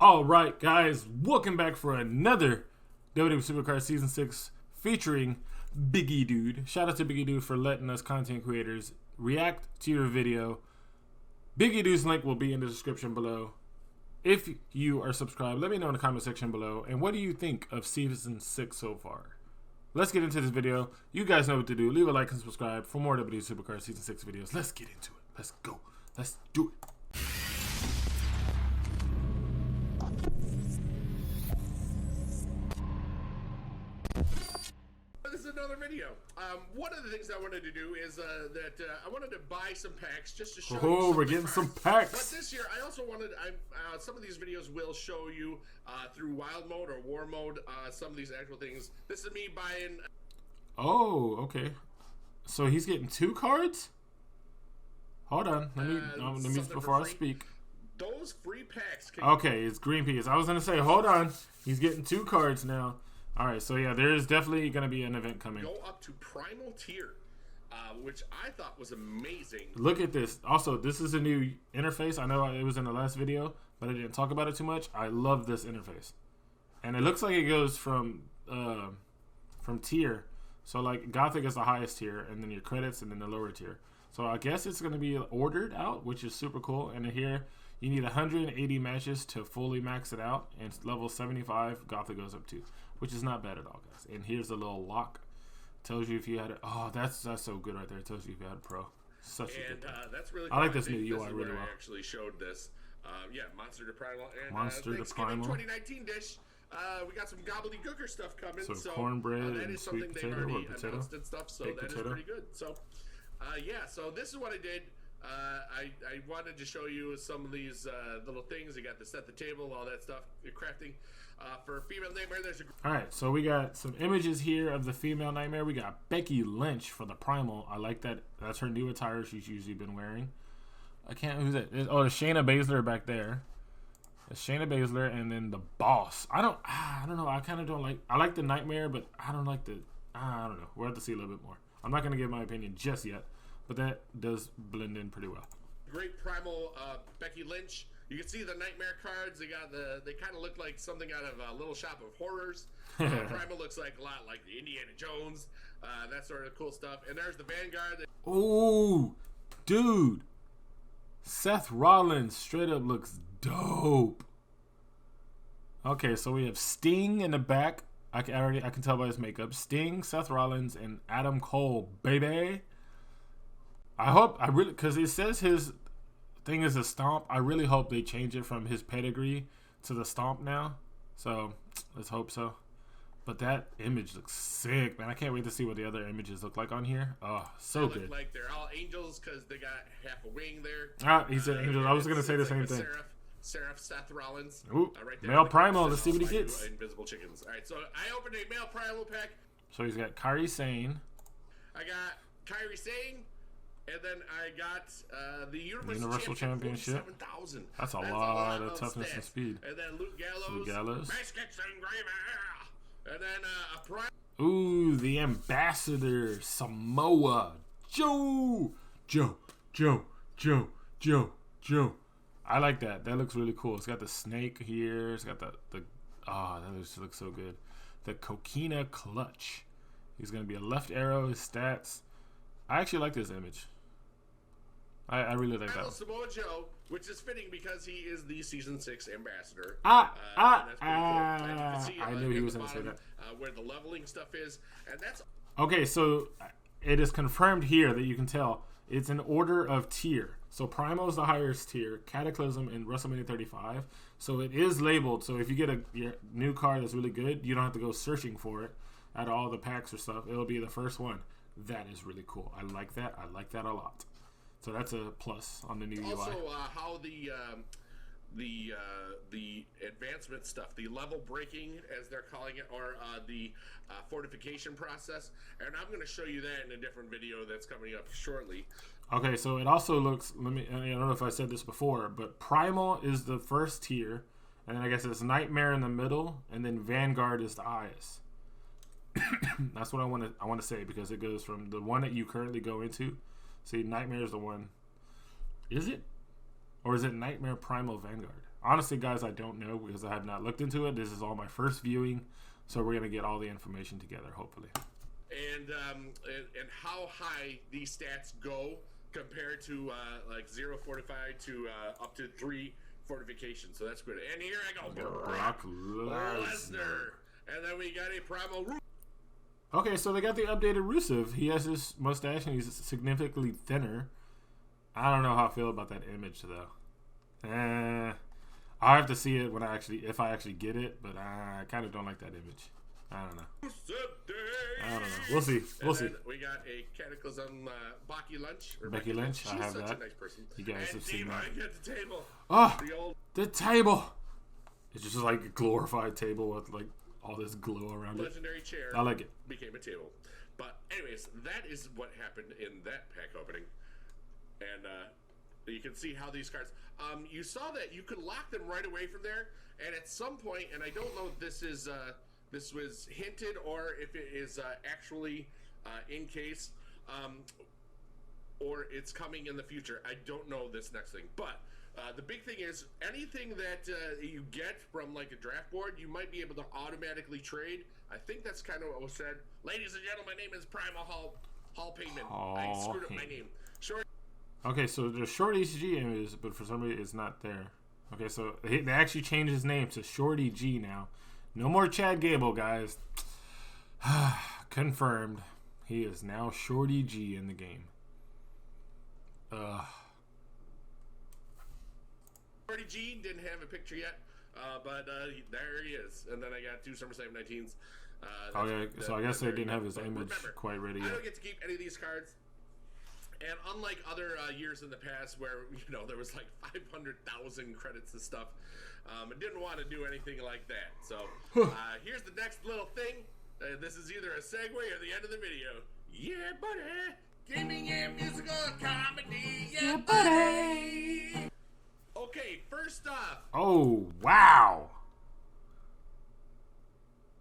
Alright guys, welcome back for another WWE SuperCard Season 6 featuring Biggie Dude. Shout out to Biggie Dude for letting us content creators react to your video. Biggie Dude's link will be in the description below. If you are subscribed, let me know in the comment section below. And what do you think of Season 6 so far? Let's get into this video. You guys know what to do. Leave a like and subscribe for more WWE SuperCard Season 6 videos. Let's get into it. Let's go. Let's do it. This is another video. One of the things I wanted to do is I wanted to buy some packs just to show you. Oh, we're getting some packs. But this year, I also wanted. Some of these videos will show you through wild mode or war mode some of these actual things. This is me buying. Oh, okay. So he's getting 2 cards. Hold on. Let me before I speak. Those free packs. Okay, it's green peas. I was gonna say, hold on. He's getting 2 cards now. All right, so yeah, there is definitely going to be an event coming. Go up to Primal Tier, which I thought was amazing. Look at this. Also, this is a new interface. I know it was in the last video, but I didn't talk about it too much. I love this interface. And it looks like it goes from tier. So like Gothic is the highest tier, and then your credits, and then the lower tier. So I guess it's going to be ordered out, which is super cool. And here, you need 180 matches to fully max it out. And level 75, Gothic goes up to. Which is not bad at all, guys. And here's a little lock. Tells you if you had it. Oh, that's so good right there. It tells you if you had a pro. Such a good thing. That's really cool. I like this new UI really well. I actually showed this. Yeah, Monster to Primal. And, Monster to Primal. 2019 dish. We got some gobbledygooker stuff coming. So cornbread and sweet potato or potato. And stuff, so baked that potato. is pretty good. So, yeah. So this is what I did. I wanted to show you some of these little things. You got to set the table, all that stuff, crafting. For Female Nightmare, there's a... Alright, so we got some images here of the Female Nightmare. We got Becky Lynch for the Primal. I like that. That's her new attire she's usually been wearing. I can't... Who's that? Oh, there's Shayna Baszler back there. It's Shayna Baszler and then the Boss. I don't know. I kind of don't like... I like the Nightmare, but I don't like the... I don't know. We'll have to see a little bit more. I'm not going to give my opinion just yet, but that does blend in pretty well. Great Primal Becky Lynch. You can see the Nightmare cards. They kind of look like something out of a Little Shop of Horrors. Primal looks like a lot like the Indiana Jones. That sort of cool stuff. And there's the Vanguard. Oh, dude. Seth Rollins straight up looks dope. Okay, so we have Sting in the back. I can tell by his makeup. Sting, Seth Rollins, and Adam Cole, baby. Because it says his thing is a stomp. I really hope they change it from his pedigree to the stomp now. So let's hope so. But that image looks sick, man. I can't wait to see what the other images look like on here. Oh, so good. Like they're all angels because they got half a wing there. Ah, he said angels. I was gonna say the same thing. Seraph Seth Rollins. Ooh, right there. male Primal. Let's see what he gets. Invisible chickens. All right, so I opened a male Primal pack. So he's got Kairi Sane. I got Kairi Sane. And then I got the Universal Championship. 7,000. That's a lot of toughness and speed. And then Luke Gallows. Biscuits and gravy. And then a prime. Ooh, the Ambassador Samoa Joe. I like that. That looks really cool. It's got the snake here. It's got the that looks so good. The Coquina Clutch. He's gonna be a left arrow. His stats. I actually like this image. I really like that. Samoa Joe, which is fitting because he is the Season 6 ambassador. I knew he was going to say that. Where the leveling stuff is, and that's okay. So it is confirmed here that you can tell it's an order of tier. So Primo is the highest tier, Cataclysm in WrestleMania 35. So it is labeled. So if you get your new card that's really good, you don't have to go searching for it at all the packs or stuff. It'll be the first one. That is really cool. I like that. I like that a lot. So that's a plus on the new UI. Also, how the advancement stuff, the level breaking, as they're calling it, or the fortification process. And I'm going to show you that in a different video that's coming up shortly. Okay, so it also looks, I don't know if I said this before, but Primal is the first tier, and then I guess it's Nightmare in the middle, and then Vanguard is the highest. That's what I want to say, because it goes from the one that you currently go into. See, Nightmare is the one. Is it? Or is it Nightmare Primal Vanguard? Honestly, guys, I don't know because I have not looked into it. This is all my first viewing, so we're gonna get all the information together, hopefully. And how high these stats go compared to like 0 fortified to up to 3 fortification. So that's good. And here I go, Brock Lesnar. And then we got a primal. Okay, so they got the updated Rusev. He has his mustache and he's significantly thinner. I don't know how I feel about that image though. I'll have to see it when if I actually get it, but I kind of don't like that image. I don't know. We'll see. We got a Cataclysm Becky Lynch. Becky Lynch. I have that. A nice person. You guys have seen that. Get the table. Oh, the table. It's just like a glorified table with like all this glow around Legendary chair. I like it. Became a table. But anyways, that is what happened in that pack opening. And you can see how these cards. You saw that you could lock them right away from there. And at some point, and I don't know if this is this was hinted or if it is actually in case, or it's coming in the future. I don't know this next thing, but the big thing is anything that you get from like a draft board, you might be able to automatically trade. I think that's kind of what was said. Ladies and gentlemen, my name is Primal Hall Payman. I screwed up my name. Okay, so the Shorty G image, but for some reason it's not there. Okay, so they actually changed his name to Shorty G now. No more Chad Gable, guys. Confirmed. He is now Shorty G in the game. Shorty G didn't have a picture yet, but there he is. And then I got 2 SummerSlam 19s. So I guess they didn't have his image quite ready yet. I don't get to keep any of these cards. And unlike other years in the past where, there was like 500,000 credits and stuff, I didn't want to do anything like that. So here's the next little thing. This is either a segue or the end of the video. Yeah, buddy. Gaming and musical comedy. Yeah, buddy. Okay, first off. Oh, wow.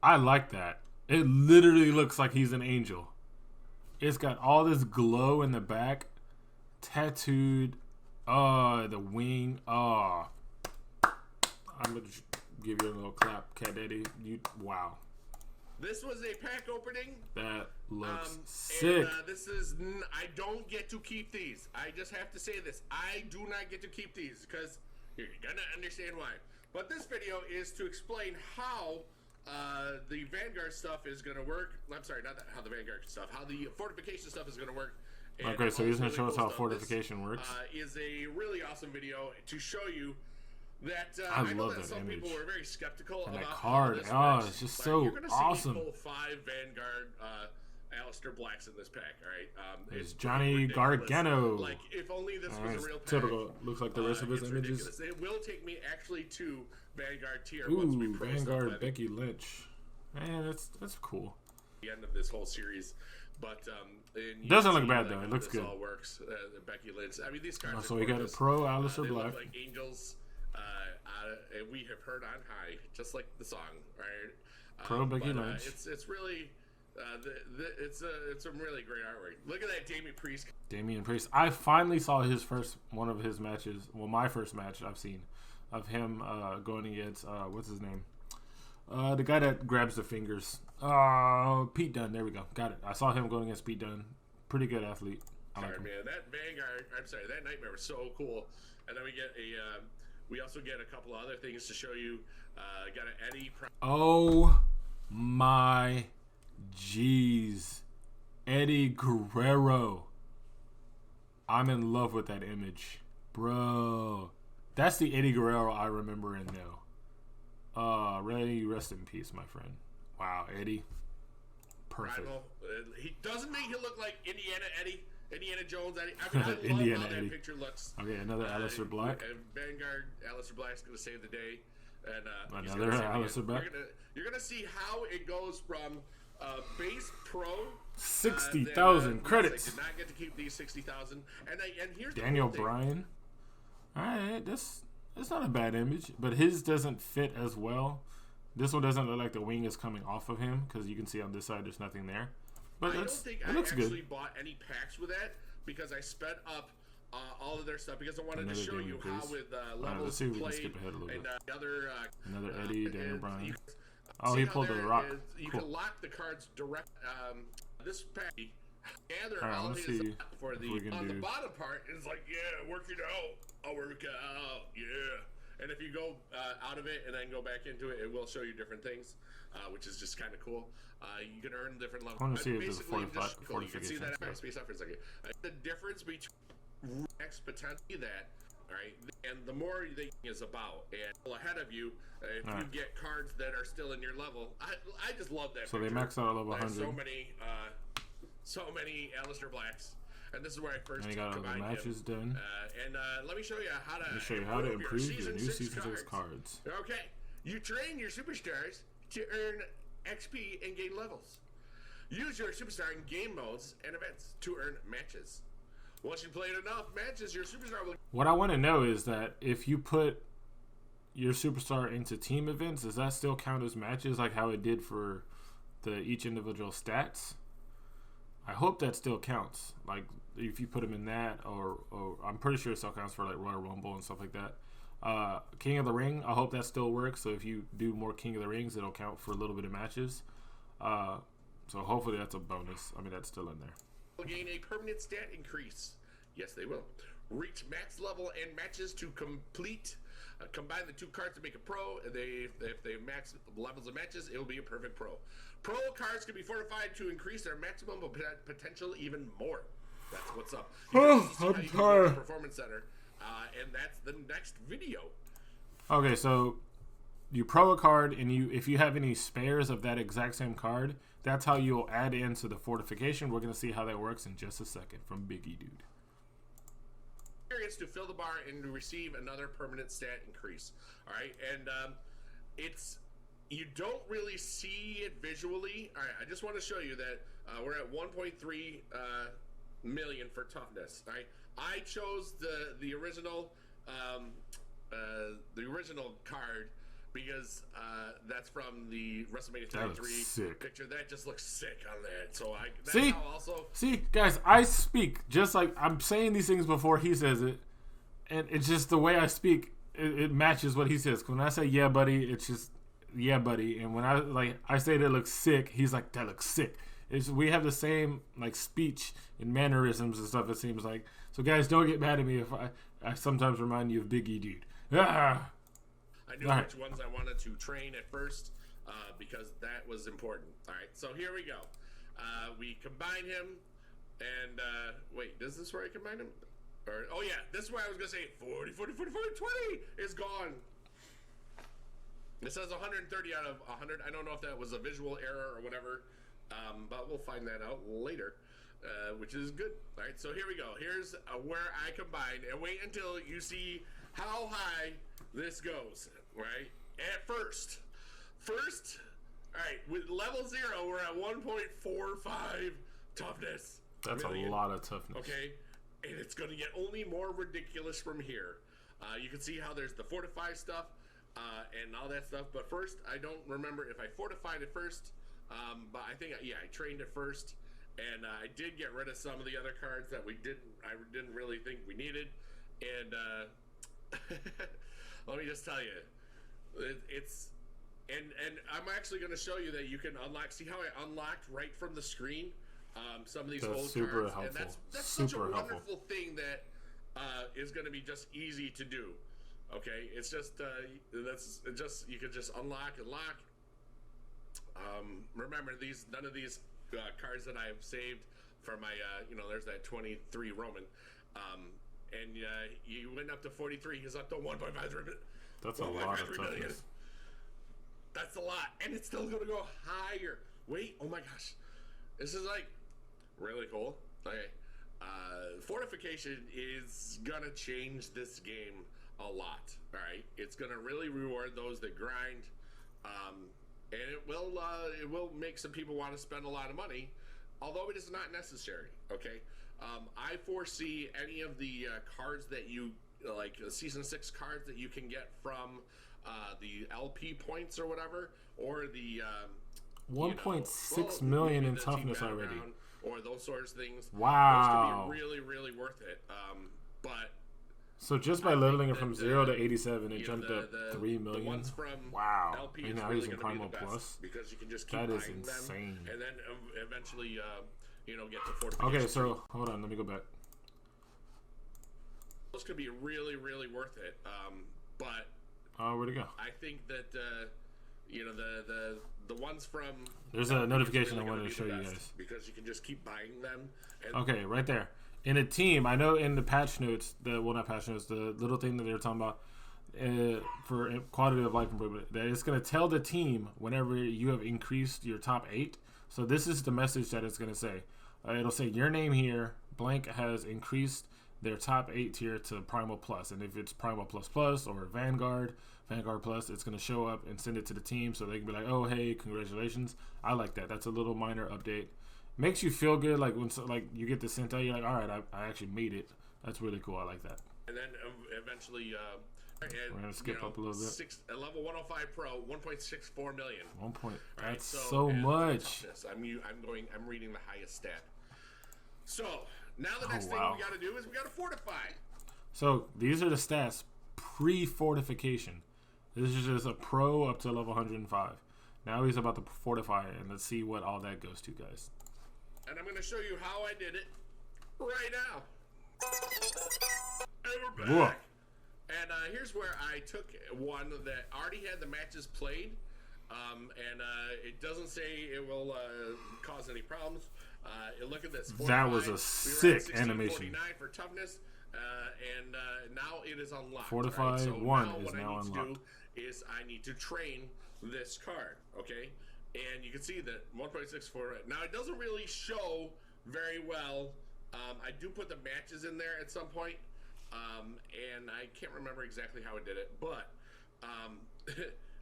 I like that. It literally looks like he's an angel. It's got all this glow in the back, tattooed. The wing. I'm gonna give you a little clap, Cat Daddy. Wow. This was a pack opening. That looks sick. And I don't get to keep these. I just have to say this. I do not get to keep these because you're gonna understand why. But this video is to explain how the Vanguard stuff is going to work. I'm sorry, not how the Vanguard stuff. How the fortification stuff is going to work. And okay, so he's going to show us how fortification works. Is a really awesome video to show you that I know love that that some image. people were very skeptical and about that card. This works. It's just so you're gonna awesome. See 5 Vanguard Aleister Blacks in this pack. All right, it's Johnny Gargano. Like if only this was a real pack. Typical. Looks like the rest of his images. Ridiculous. It will take me actually to Vanguard tier. Ooh, once we Vanguard Becky Lynch. Man, that's cool. The end of this whole series, but doesn't look bad though. It looks good. All works. Becky Lynch. I mean, these cards. So we got a pro Aleister Black. Look like angels. We have heard on high, just like the song, right? Pro Becky Lynch. It's really. It's some really great artwork. Look at that Damian Priest. I finally saw one of his matches. Well, my first match I've seen of him going against what's his name? The guy that grabs the fingers. Pete Dunne. There we go. Got it. I saw him going against Pete Dunne. Pretty good athlete. I like him. Man, that Vanguard. I'm sorry, that Nightmare was so cool. And then we get we also get a couple of other things to show you. Got an Eddie. Oh my jeez, Eddie Guerrero. I'm in love with that image, bro. That's the Eddie Guerrero I remember and know. Really, rest in peace, my friend. Wow, Eddie. Perfect. He doesn't make him look like Indiana Jones Eddie. I mean, I love Indiana how Eddie. that picture looks. Okay, another Aleister Black. And Vanguard Aleister Black's going to save the day. And another Aleister Black. You're going to see how it goes from base pro. 60,000 credits. I did not get to keep these 60,000. And here's Daniel the cool Bryan. All right, that's not a bad image, but his doesn't fit as well. This one doesn't look like the wing is coming off of him because you can see on this side there's nothing there. But I don't think I actually bought any packs with that because I sped up all of their stuff because I wanted to Another show you gaming how piece. with Let's levels see if we can played skip ahead a little and bit. other Another Eddie, Daniel Bryan. Oh, he pulled the rock. You Cool. can lock the cards direct. This pack, gather Alright, all let's his see for if the we can on the do- bottom part. It's like, yeah, work it out. I'll work it out. Yeah. And if you go out of it and then go back into it, it will show you different things, which is just kind of cool. You can earn different levels. I want to see if there's a Basically, just cool. You can see fortification. that space up for a second. The difference between X potentially that. All right, and the more the is about, and ahead of you, if you get cards that are still in your level, I just love that. So picture. they max out at level 100. So many Aleister Blacks, and this is where I first And you got all the matches done. And let me show you how to. Let me show you how to improve your new Season Season 6 6 cards. Okay, you train your superstars to earn XP and gain levels. Use your superstar in game modes and events to earn matches. Once you played enough matches, your superstar will. What I want to know is that if you put your superstar into team events, does that still count as matches like how it did for each individual stats? I hope that still counts. Like if you put them in that, or I'm pretty sure it still counts for like Royal Rumble and stuff like that. King of the Ring, I hope that still works. So if you do more King of the Rings, it'll count for a little bit of matches. So hopefully that's a bonus. I mean, that's still in there. Will gain a permanent stat increase. Yes, they will. Reach max level and matches to complete. Combine the two cards to make a pro. If they max levels of matches, it will be a perfect pro. Pro cards can be fortified to increase their maximum potential even more. That's what's up. I'm tired. Performance Center, and that's the next video. Okay, so you pro a card, and if you have any spares of that exact same card, that's how you'll add into the fortification. We're going to see how that works in just a second from Biggie Dude. Experience to fill the bar and to receive another permanent stat increase. All right, and you don't really see it visually. All right, I just want to show you that we're at 1.3 million for toughness. All right, I chose the original card because that's from the WrestleMania 33 picture. That just looks sick on that. So see, guys, I speak just like I'm saying these things before he says it, and it's just the way I speak. It matches what he says. When I say "yeah, buddy," it's just "yeah, buddy," and when I say that looks sick, he's like, "That looks sick." We have the same like speech and mannerisms and stuff. It seems like. So guys, don't get mad at me if I sometimes remind you of Biggie Dude. Ah! I knew which ones I wanted to train at first because that was important. All right, so here we go. We combine him, and wait, is this where I combine him? Oh yeah, this is where I was gonna say 40, 40, 40, 40, 20 is gone. It says 130 out of 100. I don't know if that was a visual error or whatever, but we'll find that out later, which is good. All right, so here we go. Here's where I combine, and wait until you see how high this goes. Right at first, all right, with level 0, we're at 1.45 toughness. That's a lot of toughness. Okay, and it's going to get only more ridiculous from here. You can see how there's the fortify stuff and all that stuff. But first, I don't remember if I fortified it first, but I think I trained it first, and I did get rid of some of the other cards that I didn't really think we needed, and let me just tell you. And I'm actually going to show you that you can unlock. See how I unlocked right from the screen some of these old super cards, helpful. and that's super such a helpful. wonderful thing that is going to be just easy to do. Okay, it's just you can just unlock and lock. Remember none of these cards that I have saved for my there's that 23 Roman, and you went up to 43. He's up to 1.5. That's a lot of toughness. That's a lot, and it's still gonna go higher. Wait, oh my gosh, this is like really cool. Okay, fortification is gonna change this game a lot. All right, it's gonna really reward those that grind, and it will make some people want to spend a lot of money, although it is not necessary. Okay, I foresee any of the cards that you. Like season 6 cards that you can get from the LP points or whatever, or the 1.6 million in toughness already, or those sorts of things. Wow, those could be really, really worth it. But So just by leveling it from 0 to 87, it jumped up 3 million. The ones from Wow! LP And is now really he's in going to be Primal the best Plus. because you can just keep That is buying insane. them, and then eventually, get to fortification. Okay, so hold on, let me go back. Those could be really, really worth it. But where'd it go? I think that the ones from There's a notification really I wanted to be show the you best guys. because you can just keep buying them. And Okay, right there. In a team, I know in the patch notes, not patch notes, the little thing that they were talking about for quality of life improvement, that it's going to tell the team whenever you have increased your top 8. So this is the message that it's going to say. It'll say your name here, blank has increased their top 8 tier to Primal Plus. And if it's Primal Plus Plus or Vanguard Plus, it's going to show up and send it to the team so they can be like, oh, hey, congratulations. I like that. That's a little minor update. Makes you feel good, like when you get this sent out, you're like, all right, I actually made it. That's really cool. I like that. And then eventually, we're gonna skip up a little bit. Level 105 Pro, 1.64 million. That's so much. I'm reading the highest stat. So now the next thing we got to do is we got to fortify. So these are the stats pre-fortification. This is just a pro up to level 105. Now he's about to fortify it, and let's see what all that goes to, guys. And I'm going to show you how I did it right now. And we're back. Whoa. And here's where I took one that already had the matches played. And it doesn't say it will cause any problems. Look at this. That was a sick animation. 49 for toughness. And now it is unlocked. Fortify right? So 1 now is what now I need unlocked. to do is I need to train this card, okay? And you can see that 1.64. Now it doesn't really show very well. I do put the matches in there at some point, and I can't remember exactly how I did it, but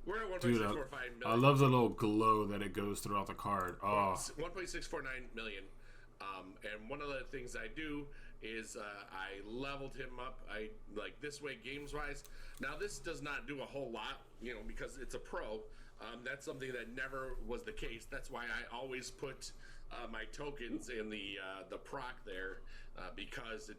we're at 1.645 million. I love the little glow that it goes throughout the card. Oh, 1.649 million. And one of the things I do is I leveled him up. I like this way games wise. Now this does not do a whole lot, because it's a pro. That's something that never was the case. That's why I always put my tokens in the proc there, because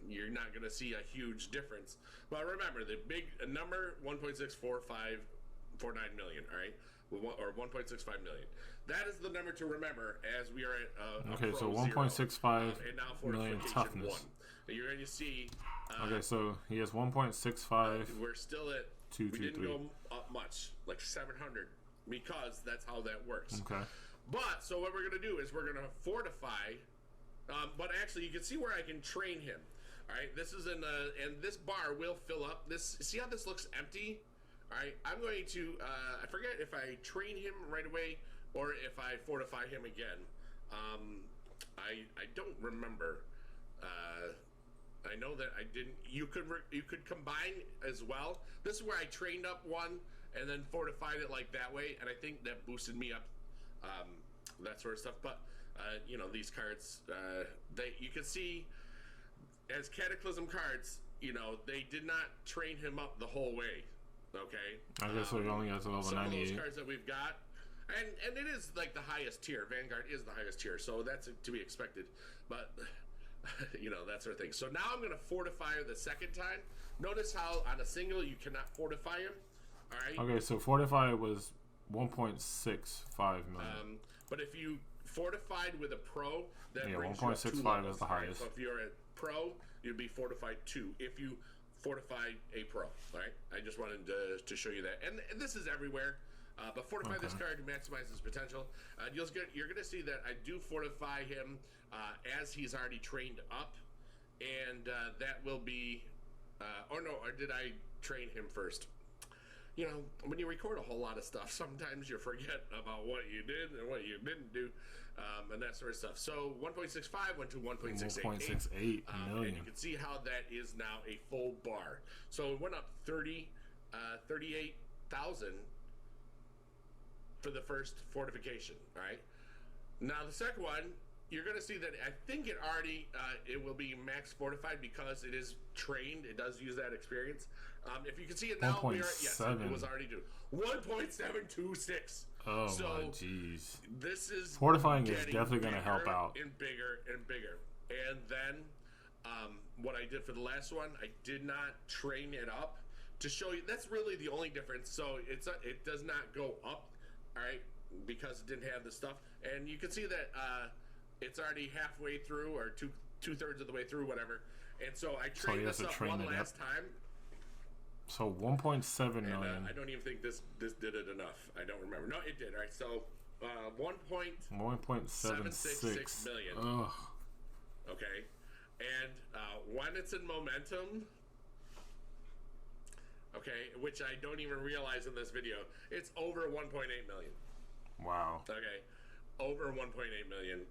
you're not going to see a huge difference. But remember, the big number 1.64549 million. All right. Or 1.65 million. That is the number to remember as we are at okay, so 1.65 million toughness. 1. You're going to see. Okay, so he has 1.65. We're still at. 2, we 2, didn't 3. go up much, like 700, because that's how that works. Okay. But so what we're going to do is we're going to fortify. But actually, you can see where I can train him. All right, this is and this bar will fill up. See how this looks empty. All right, I'm going to, I forget if I train him right away or if I fortify him again. I don't remember. I know that I didn't. You could combine as well. This is where I trained up one and then fortified it like that way, and I think that boosted me up, that sort of stuff. But these cards, you can see as Cataclysm cards, they did not train him up the whole way. Okay. I guess we only got to level 98. Some of those cards that we've got, and it is like the highest tier. Vanguard is the highest tier, so that's to be expected. But that sort of thing. So now I'm going to fortify the second time. Notice how on a single you cannot fortify him. All right. Okay, so fortify was 1.65 million. But if you fortified with a pro, that brings 1.65 is the highest. So if you're a pro, you'd be fortified 2. If you fortified a pro, all right. I just wanted to show you that, and this is everywhere. But fortify this card to maximize his potential. You're going to see that I do fortify him as he's already trained up, and that will be. Or did I train him first? When you record a whole lot of stuff, sometimes you forget about what you did and what you didn't do, and that sort of stuff. So 1.65 went to 1.688 million. and you can see how that is now a full bar. So it went up 38,000 for the first fortification. All right. Now the second one, you're going to see that I think it already it will be max fortified because it is trained. It does use that experience. If you can see it now, yes, it was already due 1.726. Oh so my jeez! This is fortifying is definitely going to help out. And bigger and bigger. And then what I did for the last one, I did not train it up to show you. That's really the only difference. So it does not go up, all right, because it didn't have the stuff. And you can see that it's already halfway through, or two-thirds of the way through, whatever. And so I trained this up one last time. So 1.7 million. I don't even think this did it enough. I don't remember. No, it did. All right, so 1.766 million. Ugh. Okay, and when it's in momentum, okay, which I don't even realize in this video, it's over 1.8 million. Wow. Okay, over 1.8 million.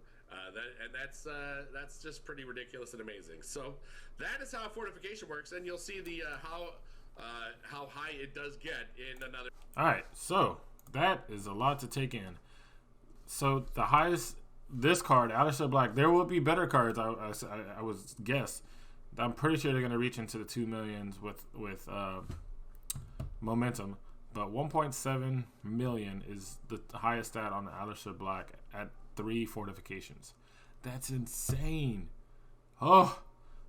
That's just pretty ridiculous and amazing. So that is how fortification works, and you'll see the how high it does get in another. All right, so that is a lot to take in. So the highest, this card, Aleister Black, there will be better cards. I was guess. I'm pretty sure they're gonna reach into the 2 millions with momentum, but 1.7 million is the highest stat on the Aleister Black at 3 fortifications. That's insane. Oh,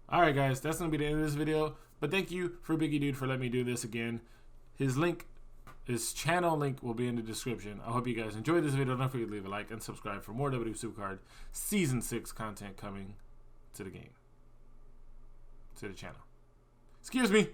all right, guys, that's gonna be the end of this video. But thank you for Biggie Dude for letting me do this again. His channel link will be in the description. I hope you guys enjoyed this video. Don't forget to leave a like and subscribe for more WWE SuperCard Season 6 content coming to the game. To the channel. Excuse me.